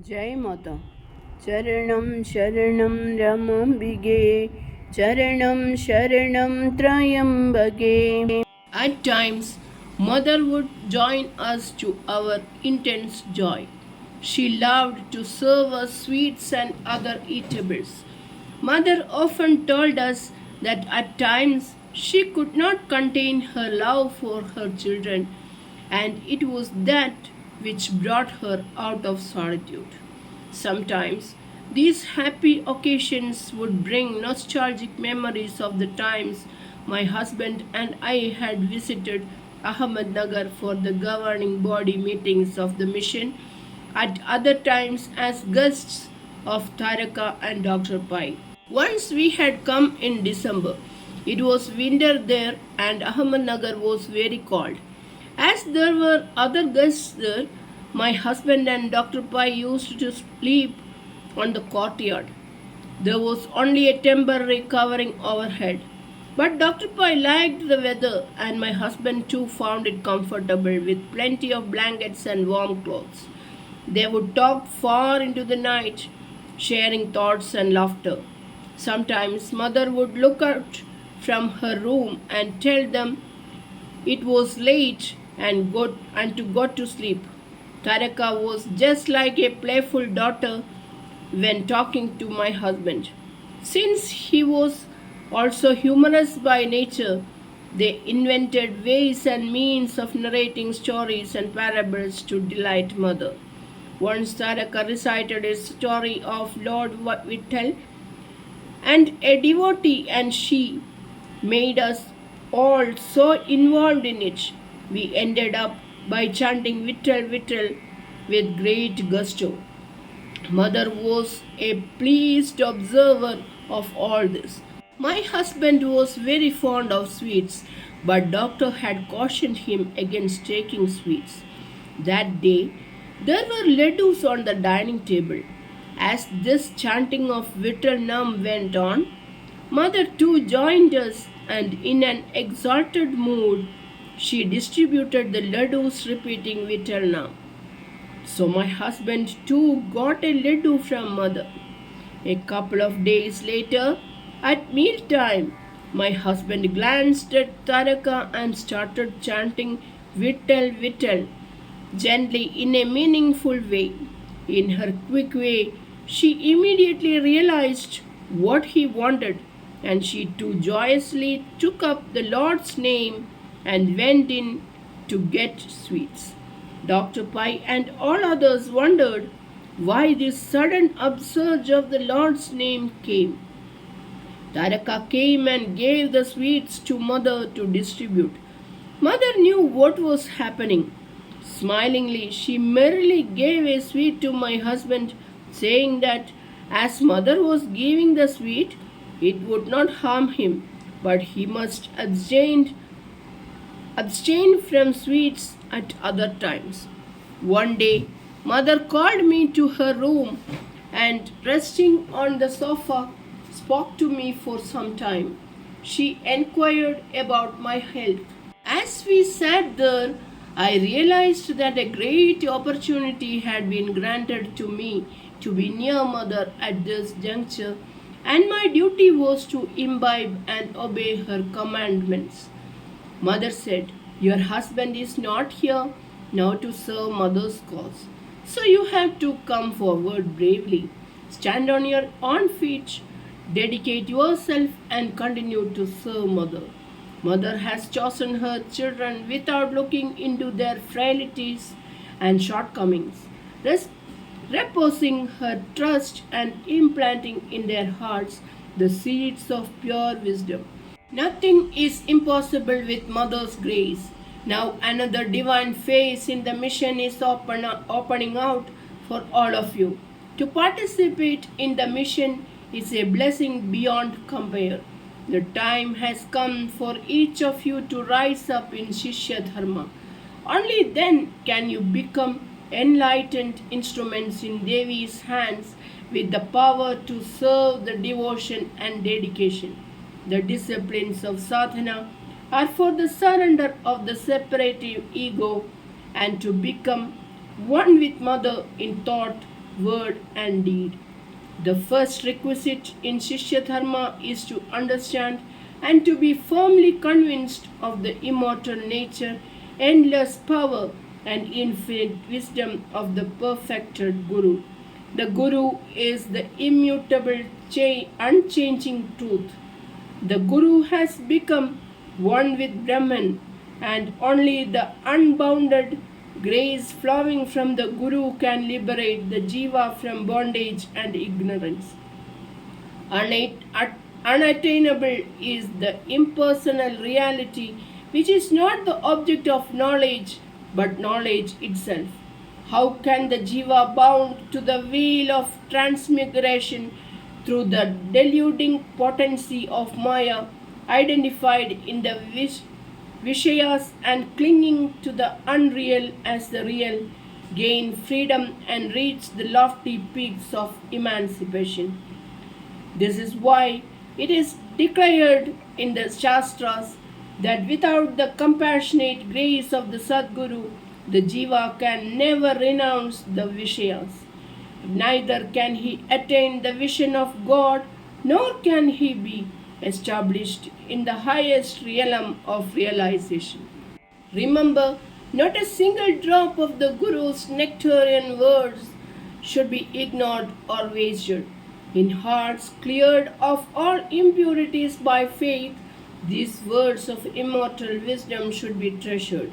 जय माता। चरणं शरणं रमाम्बिगे, चरणं शरणं त्र्यम्बके. At times, Mother would join us to our intense joy. She loved to serve us sweets and other eatables. Mother often told us that at times she could not contain her love for her children, and it was that which brought her out of solitude. Sometimes these happy occasions would bring nostalgic memories of the times my husband and I had visited Ahmednagar for the governing body meetings of the mission, at other times as guests of Taraka and Dr. Pai. Once we had come in December. It was winter there and Ahmednagar was very cold. As there were other guests there, my husband and Dr. Pai used to sleep on the courtyard. There was only a temporary covering overhead. But Dr. Pai liked the weather, and my husband too found it comfortable with plenty of blankets and warm clothes. They would talk far into the night, sharing thoughts and laughter. Sometimes Mother would look out from her room and tell them it was late and to go to sleep. Taraka was just like a playful daughter when talking to my husband. Since he was also humorous by nature, they invented ways and means of narrating stories and parables to delight Mother. Once Taraka recited a story of Lord Vittal, and a devotee and she made us all so involved in it. We ended up by chanting Vittal Vittal with great gusto. Mother was a pleased observer of all this. My husband was very fond of sweets, but doctor had cautioned him against taking sweets. That day, there were laddus on the dining table. As this chanting of Vittal Nam went on, Mother too joined us, and in an exalted mood, she distributed the laddus repeating Vittal Nam. So my husband too got a laddu from Mother. A couple of days later, at mealtime, my husband glanced at Taraka and started chanting Vittal Vittal gently in a meaningful way. In her quick way, she immediately realized what he wanted, and she too joyously took up the Lord's name and went in to get sweets. Dr. Pai and all others wondered why this sudden upsurge of the Lord's name came. Taraka came and gave the sweets to Mother to distribute. Mother knew what was happening. Smilingly, she merrily gave a sweet to my husband, saying that as Mother was giving the sweet, it would not harm him, but he must abstain from sweets at other times. One day, Mother called me to her room and, resting on the sofa, spoke to me for some time. She inquired about my health. As we sat there, I realized that a great opportunity had been granted to me to be near Mother at this juncture, and my duty was to imbibe and obey her commandments. Mother said, "Your husband is not here now to serve Mother's cause, so you have to come forward bravely. Stand on your own feet, dedicate yourself, and continue to serve Mother. Mother has chosen her children without looking into their frailties and shortcomings, reposing her trust and implanting in their hearts the seeds of pure wisdom. Nothing is impossible with Mother's grace. Now another divine phase in the mission is opening out for all of you. To participate in the mission is a blessing beyond compare. The time has come for each of you to rise up in Shishya Dharma. Only then can you become enlightened instruments in Devi's hands with the power to serve the devotion and dedication. The disciplines of sadhana are for the surrender of the separative ego and to become one with Mother in thought, word, and deed. The first requisite in Shishya Dharma is to understand and to be firmly convinced of the immortal nature, endless power, and infinite wisdom of the perfected Guru. The Guru is the immutable, unchanging truth. The Guru has become one with Brahman, and only the unbounded grace flowing from the Guru can liberate the Jiva from bondage and ignorance. Unattainable is the impersonal reality which is not the object of knowledge but knowledge itself. How can the Jiva bound to the wheel of transmigration through the deluding potency of Maya, identified in the Vishayas and clinging to the unreal as the real, gain freedom and reach the lofty peaks of emancipation? This is why it is declared in the Shastras that without the compassionate grace of the Sadguru, the Jiva can never renounce the Vishayas. Neither can he attain the vision of God, nor can he be established in the highest realm of realization. Remember, not a single drop of the Guru's nectarian words should be ignored or wasted. In hearts cleared of all impurities by faith, these words of immortal wisdom should be treasured.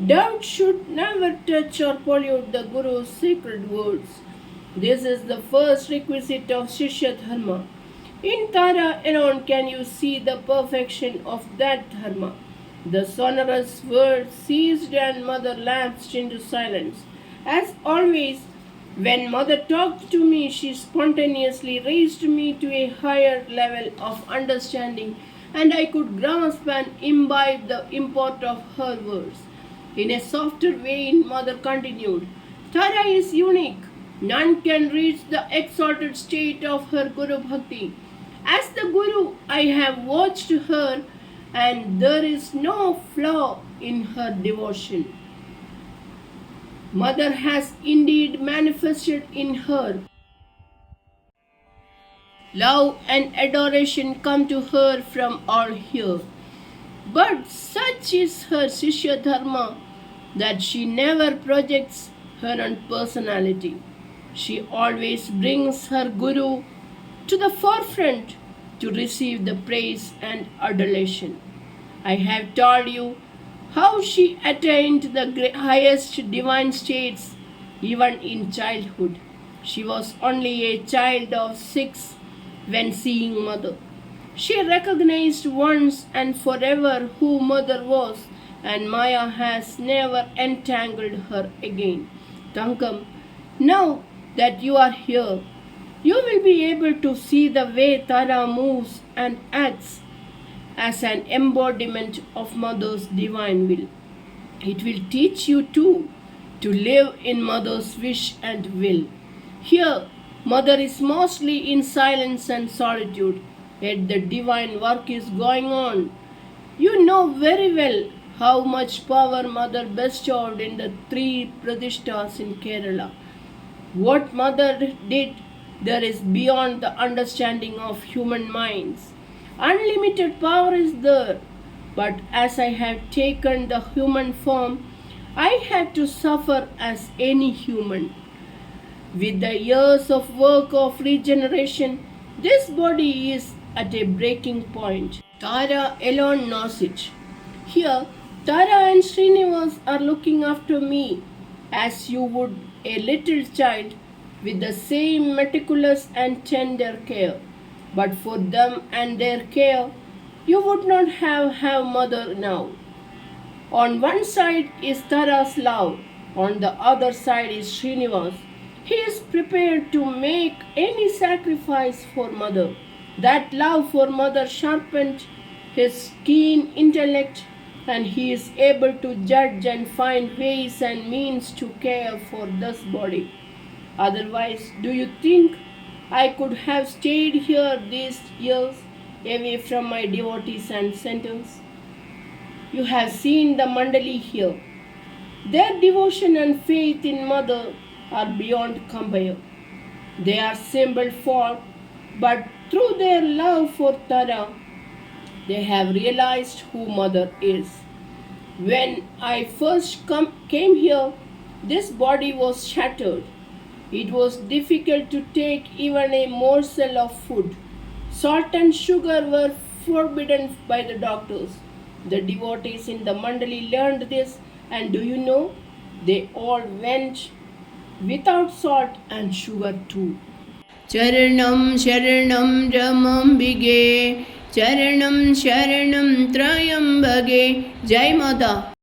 Doubt should never touch or pollute the Guru's sacred words. This is the first requisite of Shishya Dharma. In Tara alone can you see the perfection of that Dharma. The sonorous words ceased and Mother lapsed into silence. As always, when Mother talked to me, she spontaneously raised me to a higher level of understanding, and I could grasp and imbibe the import of her words. In a softer vein, Mother continued, Tara is unique. None can reach the exalted state of her Guru Bhakti. As the Guru, I have watched her, and there is no flaw in her devotion. Mother has indeed manifested in her. Love and adoration come to her from all here. But such is her Shishya Dharma that she never projects her own personality. She always brings her Guru to the forefront to receive the praise and adulation. I have told you how she attained the highest divine states even in childhood. She was only a child of 6 when seeing Mother. She recognized once and forever who Mother was, and Maya has never entangled her again. Tankam, now that you are here, you will be able to see the way Tara moves and acts as an embodiment of Mother's divine will. It will teach you too to live in Mother's wish and will. Here, Mother is mostly in silence and solitude, yet the divine work is going on. You know very well how much power Mother bestowed in the 3 Pradishtas in Kerala. What Mother did there is beyond the understanding of human minds. Unlimited power is there, but as I have taken the human form, I have to suffer as any human. With the years of work of regeneration, this body is at a breaking point. Tara alone knows it. Here, Tara and Srinivas are looking after me as you would a little child with the same meticulous and tender care. But for them and their care, you would not have Mother now. On one side is Tara's love, on the other side is Srinivas. He is prepared to make any sacrifice for Mother. That love for Mother sharpened his keen intellect, and he is able to judge and find ways and means to care for this body. Otherwise, do you think I could have stayed here these years away from my devotees and centers? You have seen the Mandali here. Their devotion and faith in Mother are beyond compare. They are symbol for, but through their love for Tara, they have realized who Mother is. When I first came here, this body was shattered. It was difficult to take even a morsel of food. Salt and sugar were forbidden by the doctors. The devotees in the Mandali learned this, and do you know? They all went without salt and sugar too. Charanam Sharanam Ramambige Charanam Sharanam Trayambage Jai Mata.